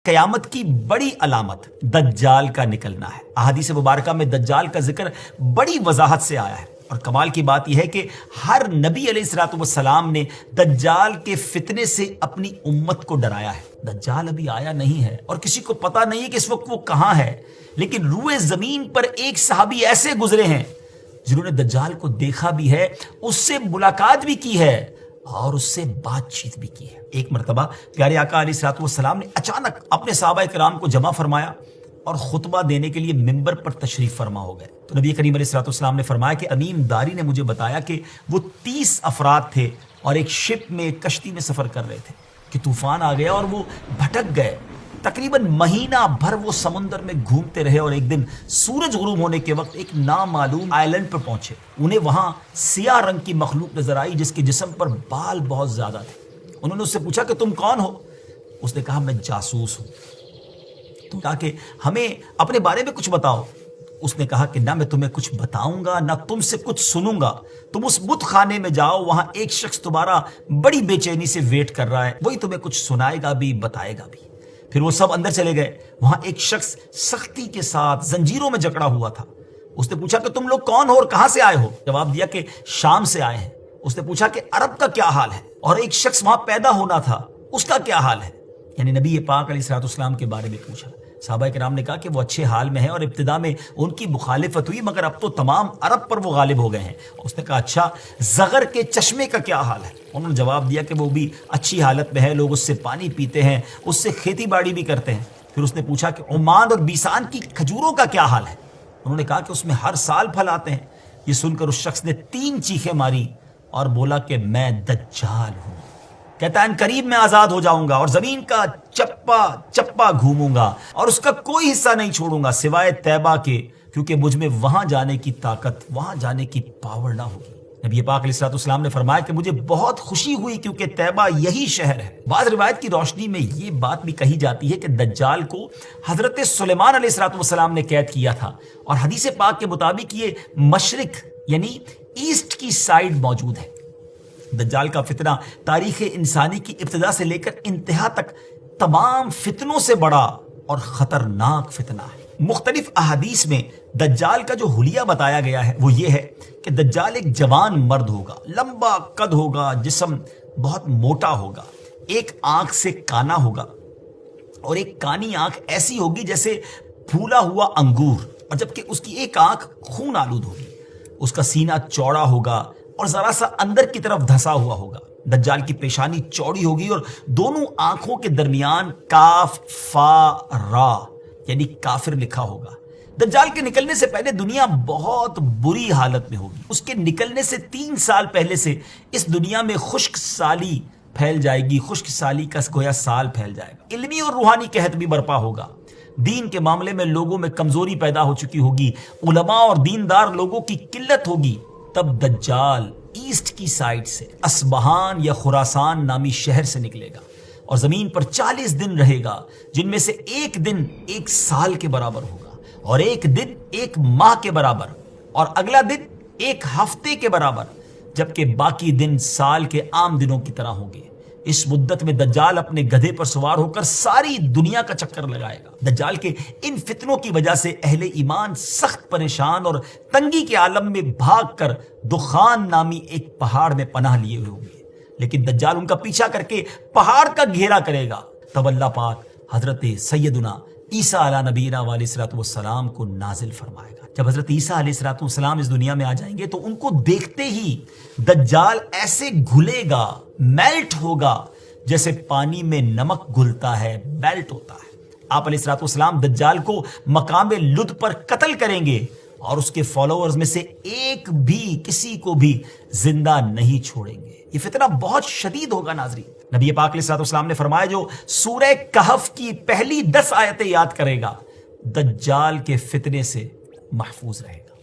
قیامت کی بڑی علامت دجال کا نکلنا ہے۔ احادیث مبارکہ میں دجال کا ذکر بڑی وضاحت سے آیا ہے، اور کمال کی بات یہ ہے کہ ہر نبی علیہ الصلوۃ والسلام نے دجال کے فتنے سے اپنی امت کو ڈرایا ہے۔ دجال ابھی آیا نہیں ہے اور کسی کو پتہ نہیں ہے کہ اس وقت وہ کہاں ہے، لیکن روئے زمین پر ایک صحابی ایسے گزرے ہیں جنہوں نے دجال کو دیکھا بھی ہے، اس سے ملاقات بھی کی ہے اور اس سے بات چیت بھی کی ہے۔ ایک مرتبہ پیارے آقا علیہ الصلوۃ والسلام نے اچانک اپنے صحابہ کرام کو جمع فرمایا اور خطبہ دینے کے لیے ممبر پر تشریف فرما ہو گئے۔ تو نبی کریم علیہ الصلوۃ والسلام نے فرمایا کہ امین داری نے مجھے بتایا کہ وہ 30 افراد تھے اور ایک شپ میں، ایک کشتی میں سفر کر رہے تھے کہ طوفان آ گیا اور وہ بھٹک گئے۔ تقریباً مہینہ بھر وہ سمندر میں گھومتے رہے اور ایک دن سورج غروب ہونے کے وقت ایک نامعلوم آئلینڈ پر پہنچے۔ انہیں وہاں سیاہ رنگ کی مخلوق نظر آئی جس کے جسم پر بال بہت زیادہ تھے۔ انہوں نے اس سے پوچھا کہ تم کون ہو؟ اس نے کہا میں جاسوس ہوں۔ تو کہا کہ ہمیں اپنے بارے میں کچھ بتاؤ۔ اس نے کہا کہ نہ میں تمہیں کچھ بتاؤں گا نہ تم سے کچھ سنوں گا، تم اس بت خانے میں جاؤ، وہاں ایک شخص تمہارا بڑی بے چینی سے ویٹ کر رہا ہے، وہی تمہیں کچھ سنائے گا بھی بتائے گا بھی۔ پھر وہ سب اندر چلے گئے۔ وہاں ایک شخص سختی کے ساتھ زنجیروں میں جکڑا ہوا تھا۔ اس نے پوچھا کہ تم لوگ کون ہو اور کہاں سے آئے ہو؟ جواب دیا کہ شام سے آئے ہیں۔ اس نے پوچھا کہ عرب کا کیا حال ہے؟ اور ایک شخص وہاں پیدا ہونا تھا، اس کا کیا حال ہے؟ یعنی نبی پاک علیہ الصلوۃ والسلام کے بارے میں پوچھا۔ صحابہ کرام نے کہا کہ وہ اچھے حال میں ہیں اور ابتدا میں ان کی مخالفت ہوئی، مگر اب تو تمام عرب پر وہ غالب ہو گئے ہیں۔ اس نے کہا اچھا زغر کے چشمے کا کیا حال ہے؟ انہوں نے جواب دیا کہ وہ بھی اچھی حالت میں ہے، لوگ اس سے پانی پیتے ہیں، اس سے کھیتی باڑی بھی کرتے ہیں۔ پھر اس نے پوچھا کہ عمان اور بیسان کی کھجوروں کا کیا حال ہے؟ انہوں نے کہا کہ اس میں ہر سال پھل آتے ہیں۔ یہ سن کر اس شخص نے 3 چیخیں ماری اور بولا کہ میں دجال ہوں۔ کہتا ہے قریب میں آزاد ہو جاؤں گا اور زمین کا چپا چپا گھوموں گا اور اس کا کوئی حصہ نہیں چھوڑوں گا سوائے طیبہ کے، کیونکہ مجھ میں وہاں جانے کی طاقت، وہاں جانے کی پاور نہ ہوگی۔ نبی پاک علیہ الصلوۃ والسلام نے فرمایا کہ مجھے بہت خوشی ہوئی کیونکہ طیبہ یہی شہر ہے۔ بعض روایت کی روشنی میں یہ بات بھی کہی جاتی ہے کہ دجال کو حضرت سلیمان علیہ الصلوۃ والسلام نے قید کیا تھا، اور حدیث پاک کے مطابق یہ مشرق یعنی ایسٹ کی سائیڈ موجود ہے۔ دجال کا فتنہ تاریخ انسانی کی ابتدا سے لے کر انتہا تک تمام فتنوں سے بڑا اور خطرناک فتنہ ہے۔ مختلف احادیث میں دجال کا جو حلیہ بتایا گیا ہے وہ یہ ہے کہ دجال ایک جوان مرد ہوگا، لمبا قد ہوگا، جسم بہت موٹا ہوگا، ایک آنکھ سے کانا ہوگا، اور ایک کانی آنکھ ایسی ہوگی جیسے پھولا ہوا انگور، اور جبکہ اس کی ایک آنکھ خون آلود ہوگی۔ اس کا سینہ چوڑا ہوگا اور ذرا سا اندر کی طرف دھسا ہوا ہوگا۔ دجال کی پیشانی چوڑی ہوگی اور دونوں آنکھوں کے درمیان کاف فا را یعنی کافر لکھا ہوگا۔ دجال کے نکلنے سے پہلے دنیا بہت بری حالت میں ہوگی۔ اس کے نکلنے سے 3 سال پہلے سے اس دنیا میں خشک سالی پھیل جائے گی، خشک سالی کا گویا سال پھیل جائے گا۔ علمی اور روحانی قحط بھی برپا ہوگا۔ دین کے معاملے میں لوگوں میں کمزوری پیدا ہو چکی ہوگی، علماء اور دیندار لوگوں کی قلت ہوگی۔ تب دجال ایسٹ کی سائڈ سے اصبہان یا خراسان نامی شہر سے نکلے گا اور زمین پر 40 دن رہے گا، جن میں سے ایک دن 1 سال کے برابر ہوگا، اور ایک دن 1 ماہ کے برابر، اور اگلا دن 1 ہفتے کے برابر، جبکہ باقی دن سال کے عام دنوں کی طرح ہوں گے۔ اس مدت میں دجال اپنے گدھے پر سوار ہو کر ساری دنیا کا چکر لگائے گا۔ دجال کے ان فتنوں کی وجہ سے اہل ایمان سخت پریشان اور تنگی کے عالم میں بھاگ کر دخان نامی ایک پہاڑ میں پناہ لیے ہوئے ہوں گے، لیکن دجال ان کا پیچھا کر کے پہاڑ کا گھیرا کرے گا۔ تب اللہ پاک حضرت سیدنا عیسیٰ علیہ نبینا علیہ الصلوۃ والسلام کو نازل فرمائے گا۔ جب حضرت عیسیٰ علیہ الصلوۃ والسلام اس دنیا میں آ جائیں گے تو ان کو دیکھتے ہی دجال ایسے گھلے گا، میلٹ ہوگا، جیسے پانی میں نمک گھلتا ہے، میلٹ ہوتا ہے۔ آپ علیہ الصلوۃ والسلام دجال کو مقام لد پر قتل کریں گے اور اس کے فالوورز میں سے ایک بھی کسی کو بھی زندہ نہیں چھوڑیں گے۔ یہ فتنہ بہت شدید ہوگا ناظرین۔ نبی پاک علیہ الصلوۃ والسلام نے فرمایا جو سورہ کہف کی پہلی 10 آیتیں یاد کرے گا دجال کے فتنے سے محفوظ رہے گا۔